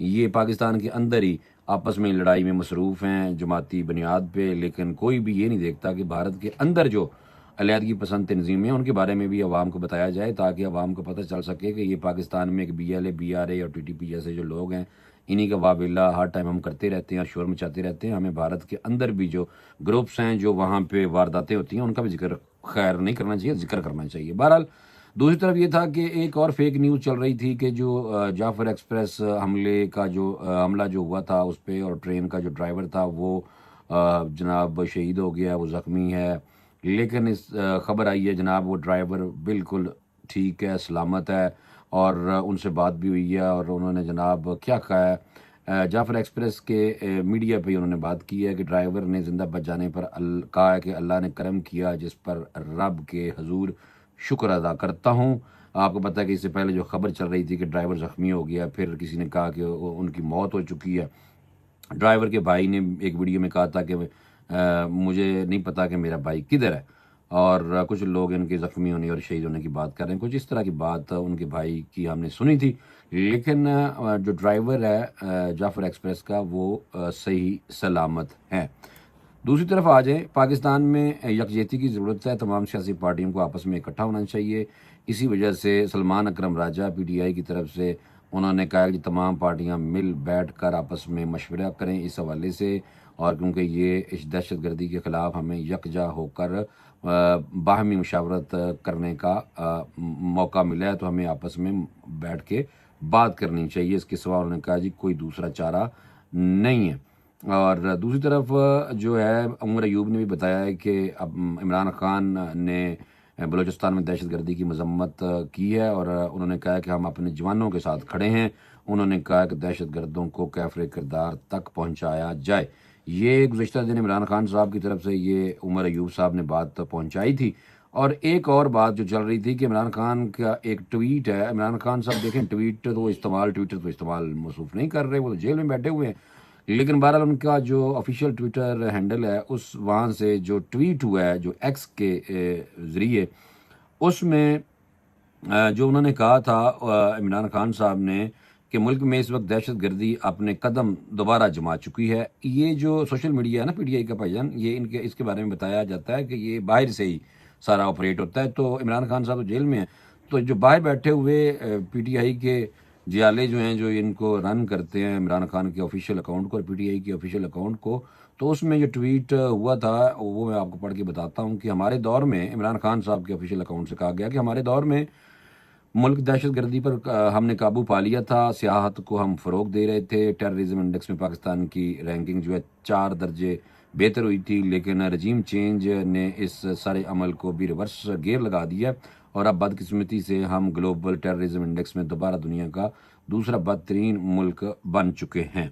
یہ پاکستان کے اندر ہی آپس میں لڑائی میں مصروف ہیں جماعتی بنیاد پہ، لیکن کوئی بھی یہ نہیں دیکھتا کہ بھارت کے اندر جو علیحدگی پسند تنظیمیں ہیں ان کے بارے میں بھی عوام کو بتایا جائے، تاکہ عوام کو پتہ چل سکے کہ یہ پاکستان میں ایک B L A, B R A اور ٹی ٹی پی جیسے جو لوگ ہیں، انہی کا واویلا ہر ٹائم ہم کرتے رہتے ہیں اور شور مچاتے رہتے ہیں۔ ہمیں بھارت کے اندر بھی جو گروپس ہیں جو وہاں پہ وارداتیں ہوتی ہیں ان کا بھی ذکر خیر نہیں کرنا چاہیے، ذکر کرنا چاہیے۔ بہرحال دوسری طرف یہ تھا کہ ایک اور فیک نیوز چل رہی تھی کہ جو جعفر ایکسپریس حملے کا جو حملہ جو ہوا تھا اس پہ، اور ٹرین کا جو ڈرائیور تھا وہ جناب شہید ہو گیا، وہ زخمی ہے، لیکن اس خبر آئی ہے جناب وہ ڈرائیور بالکل ٹھیک ہے، سلامت ہے، اور ان سے بات بھی ہوئی ہے، اور انہوں نے جناب کیا کہا ہے، جعفر ایکسپریس کے میڈیا پہ انہوں نے بات کی ہے کہ ڈرائیور نے زندہ بچ جانے پر کہا ہے کہ اللہ نے کرم کیا جس پر رب کے حضور شکر ادا کرتا ہوں۔ آپ کو پتہ ہے کہ اس سے پہلے جو خبر چل رہی تھی کہ ڈرائیور زخمی ہو گیا، پھر کسی نے کہا کہ ان کی موت ہو چکی ہے۔ ڈرائیور کے بھائی نے ایک ویڈیو میں کہا تھا کہ مجھے نہیں پتا کہ میرا بھائی کدھر ہے، اور کچھ لوگ ان کے زخمی ہونے اور شہید ہونے کی بات کر رہے ہیں، کچھ اس طرح کی بات ان کے بھائی کی ہم نے سنی تھی، لیکن جو ڈرائیور ہے جعفر ایکسپریس کا وہ صحیح سلامت ہے۔ دوسری طرف آ جائیں، پاکستان میں یکجہتی کی ضرورت ہے، تمام سیاسی پارٹیوں کو آپس میں اکٹھا ہونا چاہیے۔ اسی وجہ سے سلمان اکرم راجہ پی ٹی آئی کی طرف سے انہوں نے کہا کہ تمام پارٹیاں مل بیٹھ کر آپس میں مشورہ کریں اس حوالے سے، اور کیونکہ یہ اس دہشت گردی کے خلاف ہمیں یکجا ہو کر باہمی مشاورت کرنے کا موقع ملا ہے، تو ہمیں آپس میں بیٹھ کے بات کرنی چاہیے، اس کے سوا انہوں نے کہا جی کوئی دوسرا چارہ نہیں ہے۔ اور دوسری طرف جو ہے عمر ایوب نے بھی بتایا ہے کہ اب عمران خان نے بلوچستان میں دہشت گردی کی مذمت کی ہے، اور انہوں نے کہا کہ ہم اپنے جوانوں کے ساتھ کھڑے ہیں۔ انہوں نے کہا کہ دہشت گردوں کو کیفر کردار تک پہنچایا جائے۔ یہ گزشتہ دن عمران خان صاحب کی طرف سے یہ عمر ایوب صاحب نے بات پہنچائی تھی۔ اور ایک اور بات جو چل رہی تھی کہ عمران خان کا ایک ٹویٹ ہے، عمران خان صاحب دیکھیں ٹویٹر تو استعمال مصروف نہیں کر رہے، وہ تو جیل میں بیٹھے ہوئے ہیں، لیکن بہرحال ان کا جو آفیشیل ٹویٹر ہینڈل ہے اس وہاں سے جو ٹویٹ ہوا ہے جو ایکس کے ذریعے، اس میں جو انہوں نے کہا تھا عمران خان صاحب نے کہ ملک میں اس وقت دہشت گردی اپنے قدم دوبارہ جما چکی ہے۔ یہ جو سوشل میڈیا ہے نا پی ٹی آئی کا بھائی جان، یہ اس کے بارے میں بتایا جاتا ہے کہ یہ باہر سے ہی سارا آپریٹ ہوتا ہے، تو عمران خان صاحب تو جیل میں ہیں، تو جو باہر بیٹھے ہوئے پی ٹی آئی کے جیالے جو ہیں جو ان کو رن کرتے ہیں عمران خان کے آفیشیل اکاؤنٹ کو اور پی ٹی آئی کے آفیشیل اکاؤنٹ کو، تو اس میں جو ٹویٹ ہوا تھا وہ میں آپ کو پڑھ کے بتاتا ہوں کہ ہمارے دور میں عمران خان صاحب کے آفیشیل اکاؤنٹ سے کہا گیا کہ ہمارے دور میں ملک دہشت گردی پر ہم نے قابو پا لیا تھا، سیاحت کو ہم فروغ دے رہے تھے، ٹیررزم انڈیکس میں پاکستان کی رینکنگ جو ہے 4 درجے بہتر ہوئی تھی، لیکن رجیم چینج نے اس سارے عمل کو بھی ریورس گیئر لگا دیا، اور اب بدقسمتی سے ہم گلوبل ٹیررزم انڈیکس میں دوبارہ دنیا کا دوسرا بدترین ملک بن چکے ہیں۔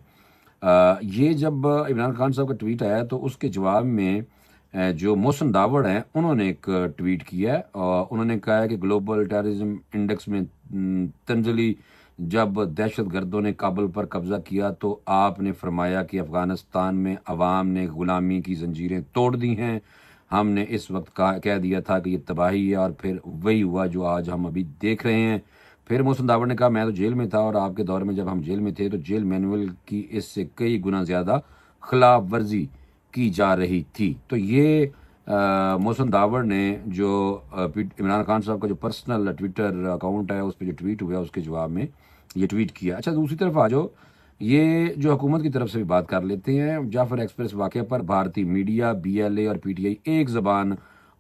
یہ جب عمران خان صاحب کا ٹویٹ آیا تو اس کے جواب میں جو محسن داوڑ ہیں انہوں نے ایک ٹویٹ کیا ہے، اور انہوں نے کہا ہے کہ گلوبل ٹیررزم انڈیکس میں تنزلی جب دہشت گردوں نے کابل پر قبضہ کیا تو آپ نے فرمایا کہ افغانستان میں عوام نے غلامی کی زنجیریں توڑ دی ہیں، ہم نے اس وقت کہہ دیا تھا کہ یہ تباہی ہے، اور پھر وہی ہوا جو آج ہم ابھی دیکھ رہے ہیں۔ پھر محسن داوڑ نے کہا میں تو جیل میں تھا، اور آپ کے دور میں جب ہم جیل میں تھے تو جیل مینول کی اس سے کئی گنا زیادہ خلاف ورزی کی جا رہی تھی۔ تو یہ محسن داوڑ نے جو عمران خان صاحب کا جو پرسنل ٹویٹر اکاؤنٹ ہے اس پہ جو ٹویٹ ہوا ہے اس کے جواب میں یہ ٹویٹ کیا۔ اچھا دوسری طرف آ جاؤ، یہ جو حکومت کی طرف سے بھی بات کر لیتے ہیں۔ جعفر ایکسپریس واقعہ پر بھارتی میڈیا، بی ایل اے اور پی ٹی آئی ایک زبان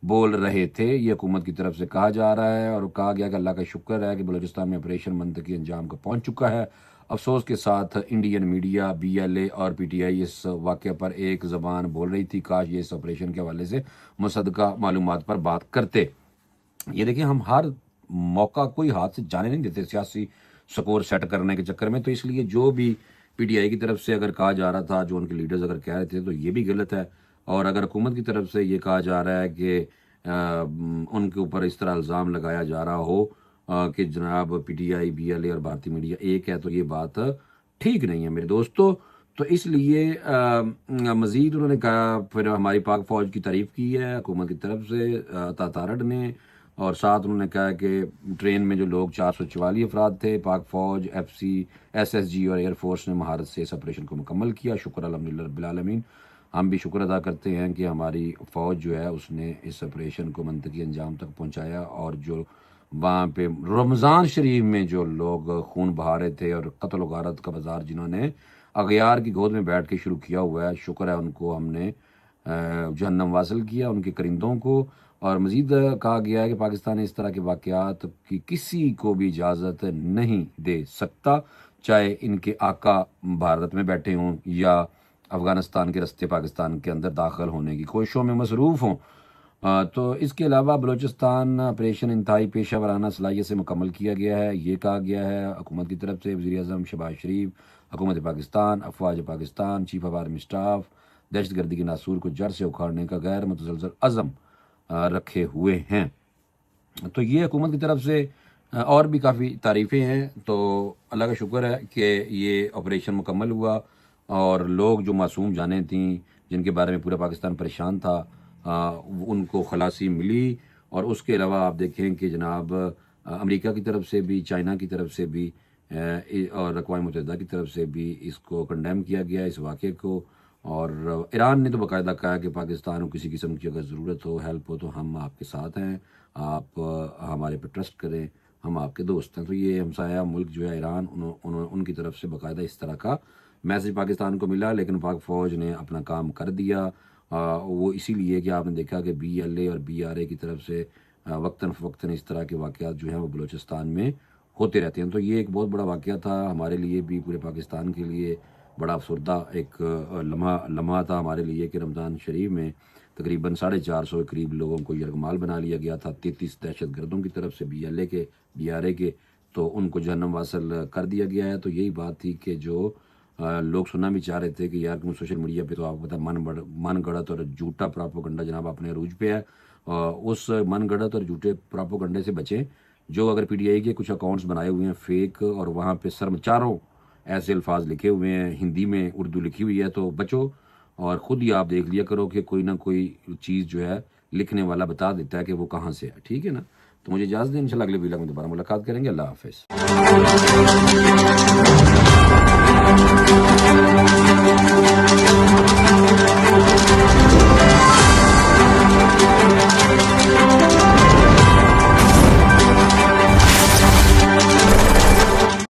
بول رہے تھے، یہ حکومت کی طرف سے کہا جا رہا ہے، اور کہا گیا کہ اللہ کا شکر ہے کہ بلوچستان میں آپریشن منطقی انجام کو پہنچ چکا ہے۔ افسوس کے ساتھ Indian media, B L A اور پی ٹی آئی اس واقعہ پر ایک زبان بول رہی تھی، کاش یہ اس آپریشن کے حوالے سے مصدقہ معلومات پر بات کرتے۔ یہ دیکھیں ہم ہر موقع کوئی ہاتھ سے جانے نہیں دیتے سیاسی سکور سیٹ کرنے کے چکر میں، تو اس لیے جو بھی پی ٹی آئی کی طرف سے اگر کہا جا رہا تھا، جو ان کے لیڈرز اگر کہہ رہے تھے تو یہ بھی غلط ہے، اور اگر حکومت کی طرف سے یہ کہا جا رہا ہے کہ ان کے اوپر اس طرح الزام لگایا جا رہا ہو کہ جناب P T I, B L A اور بھارتی میڈیا ایک ہے، تو یہ بات ٹھیک نہیں ہے میرے دوستو۔ تو اس لیے مزید انہوں نے کہا، پھر ہماری پاک فوج کی تعریف کی ہے حکومت کی طرف سے، عطا تارڑ نے، اور ساتھ انہوں نے کہا کہ ٹرین میں جو لوگ 444 افراد تھے، پاک فوج، SSG اور ایئر فورس نے مہارت سے اس آپریشن کو مکمل کیا۔ شکر الحمدللہ رب العالمین۔ ہم بھی شکر ادا کرتے ہیں کہ ہماری فوج جو ہے اس نے اس آپریشن کو منطقی انجام تک پہنچایا، اور جو وہاں پہ رمضان شریف میں جو لوگ خون بہا رہے تھے اور قتل و غارت کا بازار جنہوں نے اغیار کی گود میں بیٹھ کے شروع کیا ہوا ہے، شکر ہے ان کو ہم نے جہنم واصل کیا، ان کے کرندوں کو۔ اور مزید کہا گیا ہے کہ پاکستان اس طرح کے واقعات کی کسی کو بھی اجازت نہیں دے سکتا، چاہے ان کے آقا بھارت میں بیٹھے ہوں یا افغانستان کے رستے پاکستان کے اندر داخل ہونے کی کوششوں میں مصروف ہوں۔ تو اس کے علاوہ بلوچستان آپریشن انتہائی پیشہ ورانہ صلاحیت سے مکمل کیا گیا ہے۔ یہ کہا گیا ہے حکومت کی طرف سے، وزیر اعظم شہباز شریف، حکومت پاکستان، افواج Pakistan, chief of army staff دہشت گردی کے ناسور کو جڑ سے اکھاڑنے کا غیر متزلزل عزم رکھے ہوئے ہیں۔ تو یہ حکومت کی طرف سے اور بھی کافی تعریفیں ہیں۔ تو اللہ کا شکر ہے کہ یہ آپریشن مکمل ہوا، اور لوگ جو معصوم جانیں تھیں، جن کے بارے میں پورا پاکستان پریشان تھا، ان کو خلاصی ملی۔ اور اس کے علاوہ آپ دیکھیں کہ جناب امریکہ کی طرف سے بھی، چائنا کی طرف سے بھی، اور اقوام متحدہ کی طرف سے بھی اس کو کنڈیم کیا گیا اس واقعے کو۔ اور ایران نے تو باقاعدہ کہا کہ پاکستان کو کسی قسم کی اگر ضرورت ہو، ہیلپ ہو، تو ہم آپ کے ساتھ ہیں، آپ ہمارے پہ ٹرسٹ کریں، ہم آپ کے دوست ہیں۔ تو یہ ہمسایہ ملک جو ہے ایران، ان کی طرف سے باقاعدہ اس طرح کا میسج پاکستان کو ملا، لیکن پاک فوج نے اپنا کام کر دیا۔ وہ اسی لیے کہ آپ نے دیکھا کہ BLA اور BRA کی طرف سے وقتاً فوقتاً اس طرح کے واقعات جو ہیں وہ بلوچستان میں ہوتے رہتے ہیں۔ تو یہ ایک بہت بڑا واقعہ تھا ہمارے لیے بھی، پورے پاکستان کے لیے بڑا افسردہ ایک لمحہ تھا ہمارے لیے کہ رمضان شریف میں تقریباً 450 کے قریب لوگوں کو یرغمال بنا لیا گیا تھا، 33 دہشت گردوں کی طرف سے، BLA کے، BRA کے، تو ان کو جہنم واصل کر دیا گیا ہے۔ تو یہی بات تھی کہ جو لوگ سننا بھی چاہ رہے تھے کہ یار سوشل میڈیا پہ تو آپ کو پتہ من گڑت اور جھوٹا پراپوگنڈا جناب اپنے عروج پہ ہے، اس من گڑت اور جھوٹے پراپوگنڈے سے بچیں۔ جو اگر PTI کے کچھ اکاؤنٹس بنائے ہوئے ہیں فیک، اور وہاں پہ چاروں ایسے الفاظ لکھے ہوئے ہیں، ہندی میں اردو لکھی ہوئی ہے، تو بچو، اور خود ہی آپ دیکھ لیا کرو کہ کوئی نہ کوئی چیز جو ہے لکھنے والا بتا دیتا ہے کہ وہ کہاں سے ہے، ٹھیک ہے نا۔ تو مجھے اجازت دیں، انشاءاللہ اگلے ویلاگ میں دوبارہ ملاقات کریں گے۔ اللہ حافظ۔